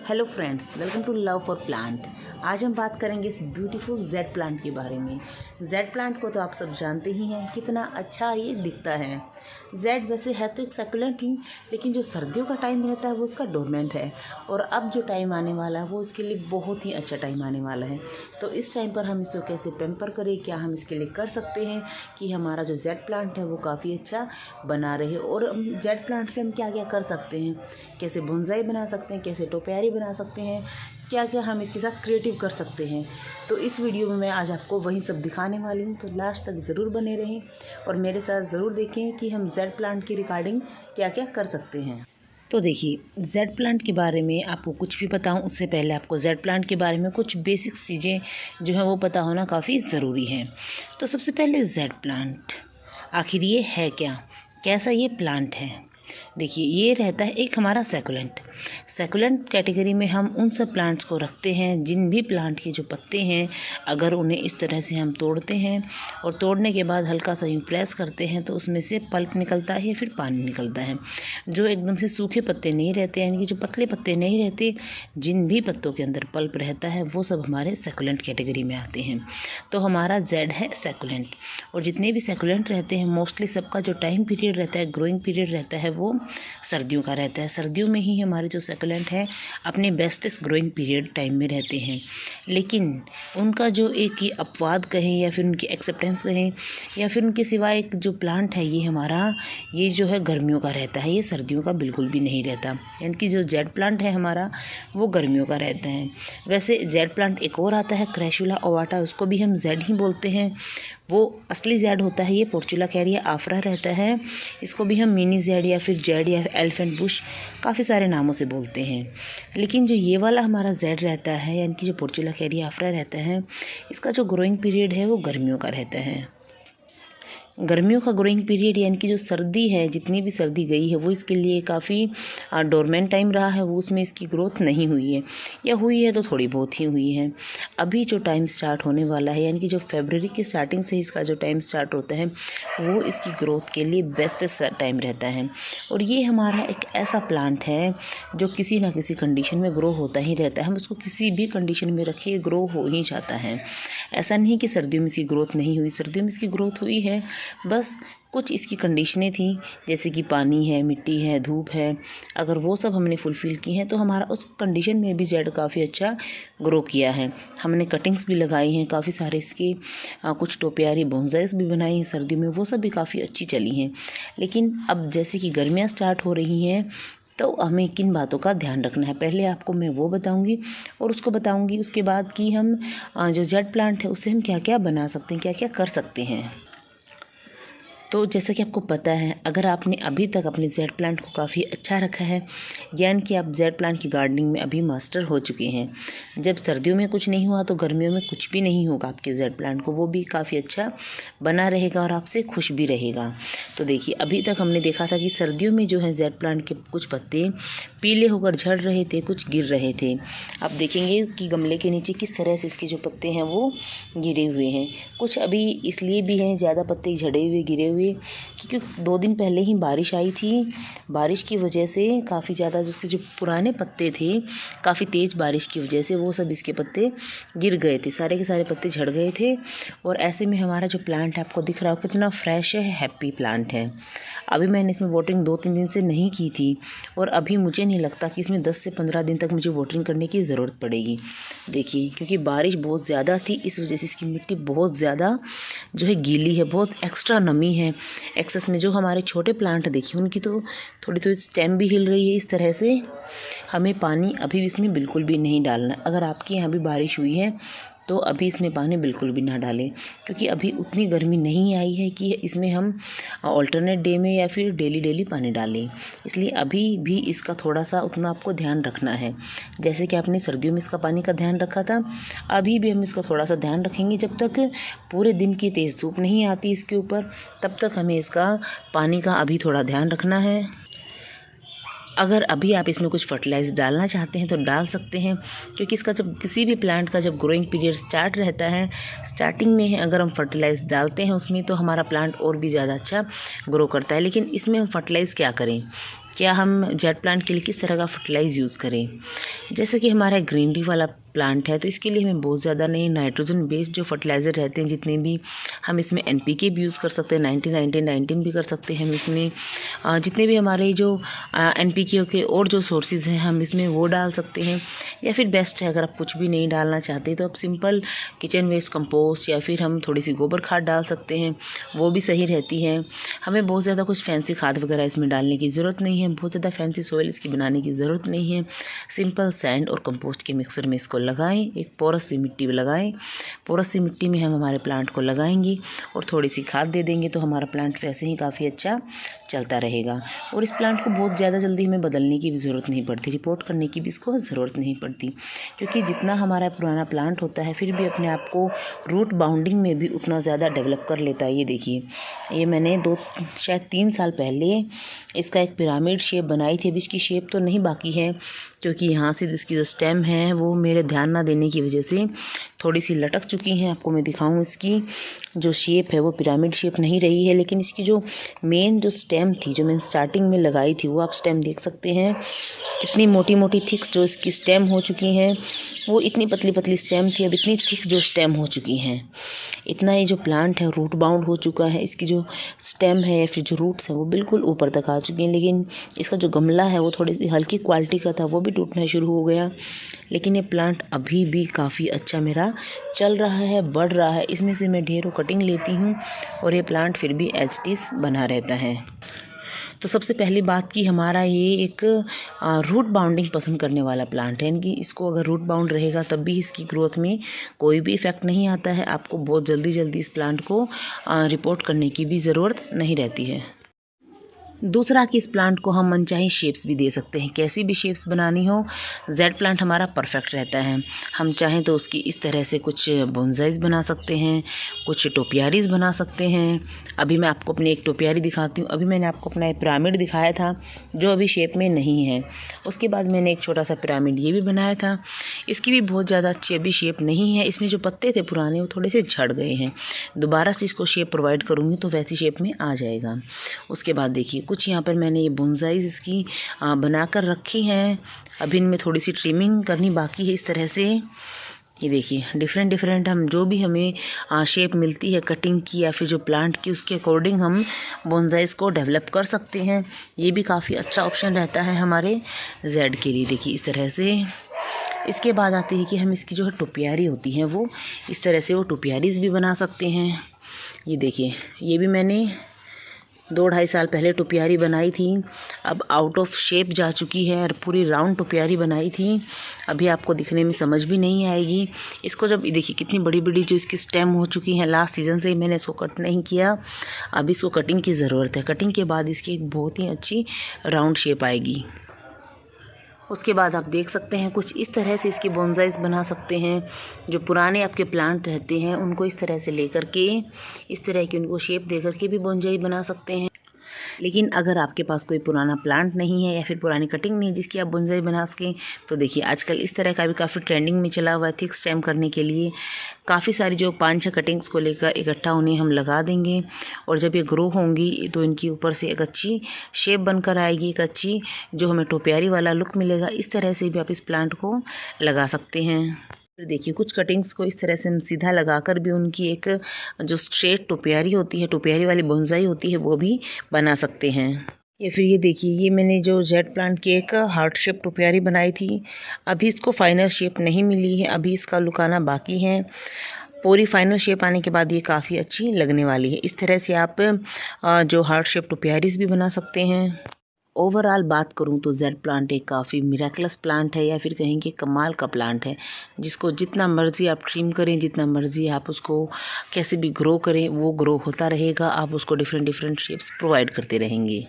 Hello friends, welcome to love for plant. आज हम बात करेंगे इस ब्यूटीफुल जेड प्लांट के बारे में। जेड प्लांट को तो आप सब जानते ही हैं कितना अच्छा ये दिखता है। जेड वैसे है तो एक सकुलेंट ही, लेकिन जो सर्दियों का टाइम रहता है वो उसका डोरमेंट है, और अब जो टाइम आने वाला है वो इसके लिए बहुत ही अच्छा टाइम आने वाला है। तो इस टाइम पर हम इसको कैसे पेम्पर करें, क्या हम इसके लिए कर सकते हैं कि हमारा जो जेड प्लांट है वो काफ़ी अच्छा बना रहे, और जेड प्लांट से हम क्या क्या कर सकते हैं, कैसे बोनसाई बना सकते हैं, कैसे टोपियारी बना सकते हैं, क्या क्या हम इसके साथ क्रिएटिव कर सकते हैं। तो इस वीडियो में मैं आज आपको वही सब दिखाने वाली हूँ, तो लास्ट तक ज़रूर बने रहें और मेरे साथ ज़रूर देखें कि हम जेड प्लांट की रिगार्डिंग क्या क्या कर सकते हैं। तो देखिए, जेड प्लांट के बारे में आपको कुछ भी पता हो उससे पहले आपको जेड प्लांट के बारे में कुछ बेसिक चीज़ें जो हैं वो पता होना काफ़ी ज़रूरी है। तो सबसे पहले जेड प्लांट आखिर ये है क्या, कैसा ये प्लांट है। देखिए, ये रहता है एक हमारा सैकुलेंट कैटेगरी में हम उन सब प्लांट्स को रखते हैं जिन भी प्लांट के जो पत्ते हैं, अगर उन्हें इस तरह से हम तोड़ते हैं और तोड़ने के बाद हल्का सा यूँ प्रेस करते हैं तो उसमें से पल्प निकलता है या फिर पानी निकलता है। जो एकदम से सूखे पत्ते नहीं रहते, यानी कि जो पतले पत्ते नहीं रहते, जिन भी पत्तों के अंदर पल्प रहता है वो सब हमारे सैकुलेंट कैटेगरी में आते हैं। तो हमारा जेड है सैकुलेंट, और जितने भी सैकुलेंट रहते हैं मोस्टली सबका जो टाइम पीरियड रहता है, ग्रोइंग पीरियड रहता है, वो सर्दियों का रहता है। सर्दियों में ही हमारे जो सैकुलेंट हैं अपने बेस्टेस्ट ग्रोइंग पीरियड टाइम में रहते हैं, लेकिन उनका जो एक ये अपवाद कहें या फिर उनकी एक्सेप्टेंस कहें या फिर उनके सिवाय एक जो प्लांट है ये हमारा, ये जो है गर्मियों का रहता है, ये सर्दियों का बिल्कुल भी नहीं रहता। यानी कि जो जेड प्लांट है हमारा वो गर्मियों का रहता है। वैसे जेड प्लांट एक और आता है क्रैसुला ओवाटा, उसको भी हम जेड ही बोलते हैं। वो असली जेड होता है, ये पोर्चुला कैरिया आफ्रा रहता है। इसको भी हम मिनी जेड या फिर जेड या एलिफेंट बुश काफ़ी सारे नामों से बोलते हैं। लेकिन जो ये वाला हमारा जेड रहता है, यानी कि जो पोर्चुला कैरिया आफ्रा रहता है, इसका जो ग्रोइंग पीरियड है वो गर्मियों का रहता है। गर्मियों का ग्रोइंग पीरियड यानी कि जो सर्दी है, जितनी भी सर्दी गई है वो इसके लिए काफ़ी डोरमेंट टाइम रहा है, वो उसमें इसकी ग्रोथ नहीं हुई है, या हुई है तो थोड़ी बहुत ही हुई है। अभी जो टाइम स्टार्ट होने वाला है, यानी कि जो फरवरी की स्टार्टिंग से इसका जो टाइम स्टार्ट होता है वो इसकी ग्रोथ के लिए बेस्ट टाइम रहता है। और ये हमारा एक ऐसा प्लांट है जो किसी ना किसी कंडीशन में ग्रो होता ही रहता है। हम उसको किसी भी कंडीशन में रखिए ग्रो हो ही जाता है। ऐसा नहीं कि सर्दियों में इसकी ग्रोथ नहीं हुई, सर्दियों में इसकी ग्रोथ हुई है, बस कुछ इसकी कंडीशनें थी, जैसे कि पानी है, मिट्टी है, धूप है, अगर वो सब हमने फुलफ़िल की हैं तो हमारा उस कंडीशन में भी जेड काफ़ी अच्छा ग्रो किया है। हमने कटिंग्स भी लगाई हैं काफ़ी सारे इसके, कुछ टोपियारी बोनसाइज भी बनाई हैं सर्दी में, वो सब भी काफ़ी अच्छी चली हैं। लेकिन अब जैसे कि गर्मियाँ स्टार्ट हो रही हैं तो हमें किन बातों का ध्यान रखना है, पहले आपको मैं वो बताऊंगी और उसको बताऊंगी उसके बाद कि हम जो जेड प्लांट है उससे हम क्या क्या बना सकते हैं, क्या क्या कर सकते हैं। तो जैसा कि आपको पता है, अगर आपने अभी तक अपने जेड प्लांट को काफ़ी अच्छा रखा है, यानी कि आप जेड प्लांट की गार्डनिंग में अभी मास्टर हो चुके हैं। जब सर्दियों में कुछ नहीं हुआ तो गर्मियों में कुछ भी नहीं होगा आपके जेड प्लांट को, वो भी काफ़ी अच्छा बना रहेगा और आपसे खुश भी रहेगा। तो देखिए, अभी तक हमने देखा था कि सर्दियों में जो है जेड प्लांट के कुछ पत्ते पीले होकर झड़ रहे थे, कुछ गिर रहे थे। आप देखेंगे कि गमले के नीचे किस तरह से इसके जो पत्ते हैं वो गिरे हुए हैं। कुछ अभी इसलिए भी हैं ज़्यादा पत्ते झड़े हुए, गिरे हुए, क्योंकि 2 दिन पहले ही बारिश आई थी। बारिश की वजह से काफ़ी ज़्यादा जिसके जो पुराने पत्ते थे, काफ़ी तेज़ बारिश की वजह से वो सब इसके पत्ते गिर गए थे, सारे के सारे पत्ते झड़ गए थे। और ऐसे में हमारा जो प्लांट है आपको दिख रहा हो कितना फ्रेश है, हैप्पी प्लांट है। अभी मैंने इसमें वाटरिंग 2-3 दिन से नहीं की थी, और अभी मुझे नहीं लगता कि इसमें 10 से 15 दिन तक मुझे वाटरिंग करने की ज़रूरत पड़ेगी। देखिए, क्योंकि बारिश बहुत ज़्यादा थी, इस वजह से इसकी मिट्टी बहुत ज़्यादा जो है गीली है, बहुत एक्स्ट्रा नमी है एक्सेस में। जो हमारे छोटे प्लांट देखिए उनकी तो थोड़ी थोड़ी स्टेम भी हिल रही है इस तरह से। हमें पानी अभी भी इसमें बिल्कुल भी नहीं डालना। अगर आपके यहाँ भी बारिश हुई है तो अभी इसमें पानी बिल्कुल भी ना डालें, क्योंकि अभी उतनी गर्मी नहीं आई है कि इसमें हम अल्टरनेट डे में या फिर डेली पानी डालें। इसलिए अभी भी इसका थोड़ा सा उतना आपको ध्यान रखना है, जैसे कि आपने सर्दियों में इसका पानी का ध्यान रखा था, अभी भी हम इसका थोड़ा सा ध्यान रखेंगे। जब तक पूरे दिन की तेज़ धूप नहीं आती इसके ऊपर, तब तक हमें इसका पानी का अभी थोड़ा ध्यान रखना है। अगर अभी आप इसमें कुछ फर्टिलाइज़ डालना चाहते हैं तो डाल सकते हैं, क्योंकि इसका जब किसी भी प्लांट का जब ग्रोइंग पीरियड स्टार्ट रहता है, स्टार्टिंग में अगर हम फर्टिलाइज़ डालते हैं उसमें तो हमारा प्लांट और भी ज़्यादा अच्छा ग्रो करता है। लेकिन इसमें हम फर्टिलाइज़ क्या करें, क्या हम जेट प्लांट के लिए किस तरह का फर्टिलाइज़ यूज़ करें। जैसे कि हमारा ग्रीनरी वाला प्लांट है तो इसके लिए हमें बहुत ज़्यादा नहीं नाइट्रोजन बेस्ड जो फर्टिलाइज़र रहते हैं जितने भी, हम इसमें NPK भी यूज़ कर सकते हैं, 19 भी कर सकते हैं हम इसमें। जितने भी हमारे जो NPK के और जो सोर्सेज हैं हम इसमें वो डाल सकते हैं। या फिर बेस्ट है अगर आप कुछ भी नहीं डालना चाहते तो आप सिंपल किचन वेस्ट कंपोस्ट या फिर हम थोड़ी सी गोबर खाद डाल सकते हैं, वो भी सही रहती है। हमें बहुत ज़्यादा कुछ फैंसी खाद वगैरह इसमें डालने की ज़रूरत नहीं है, बहुत ज़्यादा फैंसी सोइल इसकी बनाने की ज़रूरत नहीं है। सिंपल सैंड और कंपोस्ट के मिक्सर में इसको लगाएं, एक पोरस सी मिट्टी लगाएं, पोरस सी मिट्टी में हम हमारे प्लांट को लगाएंगे और थोड़ी सी खाद दे देंगे तो हमारा प्लांट वैसे ही काफ़ी अच्छा चलता रहेगा। और इस प्लांट को बहुत ज़्यादा जल्दी हमें बदलने की भी ज़रूरत नहीं पड़ती, रिपोर्ट करने की भी इसको ज़रूरत नहीं पड़ती, क्योंकि जितना हमारा पुराना प्लांट होता है फिर भी अपने आप को रूट बाउंडिंग में भी उतना ज़्यादा डेवलप कर लेता है। ये देखिए, ये मैंने शायद 3 साल पहले इसका एक पिरामिड शेप बनाई थी। अभी इसकी शेप तो नहीं बाकी है क्योंकि यहाँ से इसकी जो स्टेम है वो मेरे ध्यान ना देने की वजह से थोड़ी सी लटक चुकी हैं। आपको मैं दिखाऊं, इसकी जो शेप है वो पिरामिड शेप नहीं रही है, लेकिन इसकी जो मेन जो स्टेम थी जो मैंने स्टार्टिंग में लगाई थी वो आप स्टेम देख सकते हैं कितनी मोटी मोटी थिक जो इसकी स्टेम हो चुकी हैं। वो इतनी पतली पतली स्टेम थी, अब इतनी थिक जो स्टेम हो चुकी हैं। इतना ये जो प्लांट है रूट बाउंड हो चुका है, इसकी जो स्टेम है या फिर जो रूट्स हैं वो बिल्कुल ऊपर तक आ चुकी हैं। लेकिन इसका जो गमला है वो थोड़ी सी हल्की क्वालिटी का था, वो भी टूटना शुरू हो गया। लेकिन ये प्लांट अभी भी काफ़ी अच्छा मेरा चल रहा है, बढ़ रहा है। इसमें से मैं ढेरों कटिंग लेती हूँ और ये प्लांट फिर भी एज इट इज़ बना रहता है। तो सबसे पहली बात कि हमारा ये एक रूट बाउंडिंग पसंद करने वाला प्लांट है, यानी इसको अगर रूट बाउंड रहेगा तब भी इसकी ग्रोथ में कोई भी इफ़ेक्ट नहीं आता है। आपको बहुत जल्दी इस प्लांट को रिपोर्ट करने की भी ज़रूरत नहीं रहती है। दूसरा कि इस प्लांट को हम मनचाही शेप्स भी दे सकते हैं, कैसी भी शेप्स बनानी हो जेड प्लांट हमारा परफेक्ट रहता है। हम चाहें तो उसकी इस तरह से कुछ बोनसाइज बना सकते हैं, कुछ टोपियारीज बना सकते हैं। अभी मैं आपको अपनी एक टोपियारी दिखाती हूँ। अभी मैंने आपको अपना एक पिरामिड दिखाया था जो अभी शेप में नहीं है, उसके बाद मैंने एक छोटा सा पिरामिड ये भी बनाया था। इसकी भी बहुत ज़्यादा अच्छी अभी शेप नहीं है, इसमें जो पत्ते थे पुराने वो थोड़े से झड़ गए हैं। दोबारा से इसको शेप प्रोवाइड करूँगी तो वैसी शेप में आ जाएगा। उसके बाद देखिए कुछ यहाँ पर मैंने ये बोनसाइज इसकी बनाकर रखी हैं। अभी इनमें थोड़ी सी ट्रिमिंग करनी बाकी है। इस तरह से ये देखिए डिफरेंट हम जो भी हमें शेप मिलती है कटिंग की या फिर जो प्लांट की उसके अकॉर्डिंग हम बोनसाइज को डेवलप कर सकते हैं। ये भी काफ़ी अच्छा ऑप्शन रहता है हमारे जेड के लिए। देखिए इस तरह से। इसके बाद आती है कि हम इसकी जो है टोपियारी होती हैं वो इस तरह से वो टोपियारीज भी बना सकते हैं। ये देखिए ये भी मैंने 2-2.5 साल पहले टोपियारी बनाई थी, अब आउट ऑफ शेप जा चुकी है और पूरी राउंड टोपियारी बनाई थी। अभी आपको दिखने में समझ भी नहीं आएगी। इसको जब देखिए कितनी बड़ी बड़ी जो इसकी स्टेम हो चुकी हैं, लास्ट सीज़न से ही मैंने इसको कट नहीं किया, अब इसको कटिंग की ज़रूरत है। कटिंग के बाद इसकी एक बहुत ही अच्छी राउंड शेप आएगी। उसके बाद आप देख सकते हैं कुछ इस तरह से इसकी बोनसाइज बना सकते हैं। जो पुराने आपके प्लांट रहते हैं उनको इस तरह से लेकर के इस तरह की उनको शेप दे करके भी बोनसाई बना सकते हैं। लेकिन अगर आपके पास कोई पुराना प्लांट नहीं है या फिर पुरानी कटिंग नहीं है जिसकी आप बोनसाई बना सकें, तो देखिए आजकल इस तरह का भी काफ़ी ट्रेंडिंग में चला हुआ है। थिक स्टेम करने के लिए काफ़ी सारी जो 5-6 कटिंग्स को लेकर इकट्ठा उन्हें हम लगा देंगे और जब ये ग्रो होंगी तो इनकी ऊपर से एक अच्छी शेप बनकर आएगी, एक अच्छी जो हमें टोपियारी वाला लुक मिलेगा। इस तरह से भी आप इस प्लांट को लगा सकते हैं। फिर देखिए कुछ कटिंग्स को इस तरह से हम सीधा लगाकर भी उनकी एक जो स्ट्रेट टोपियारी होती है, टोपियारी वाली बोनसाई होती है, वो भी बना सकते हैं। या फिर ये देखिए ये मैंने जो जेड प्लांट की एक हार्ट शेप टोपियारी बनाई थी, अभी इसको फाइनल शेप नहीं मिली है, अभी इसका लुक आना बाकी है। पूरी फाइनल शेप आने के बाद ये काफ़ी अच्छी लगने वाली है। इस तरह से आप जो हार्ट शेप टोपियारीज भी बना सकते हैं। ओवरऑल बात करूं तो जेड प्लांट एक काफ़ी मिराकलस प्लांट है या फिर कहेंगे कमाल का प्लांट है, जिसको जितना मर्ज़ी आप ट्रिम करें, जितना मर्ज़ी आप उसको कैसे भी ग्रो करें वो ग्रो होता रहेगा। आप उसको डिफरेंट शेप्स प्रोवाइड करते रहेंगे।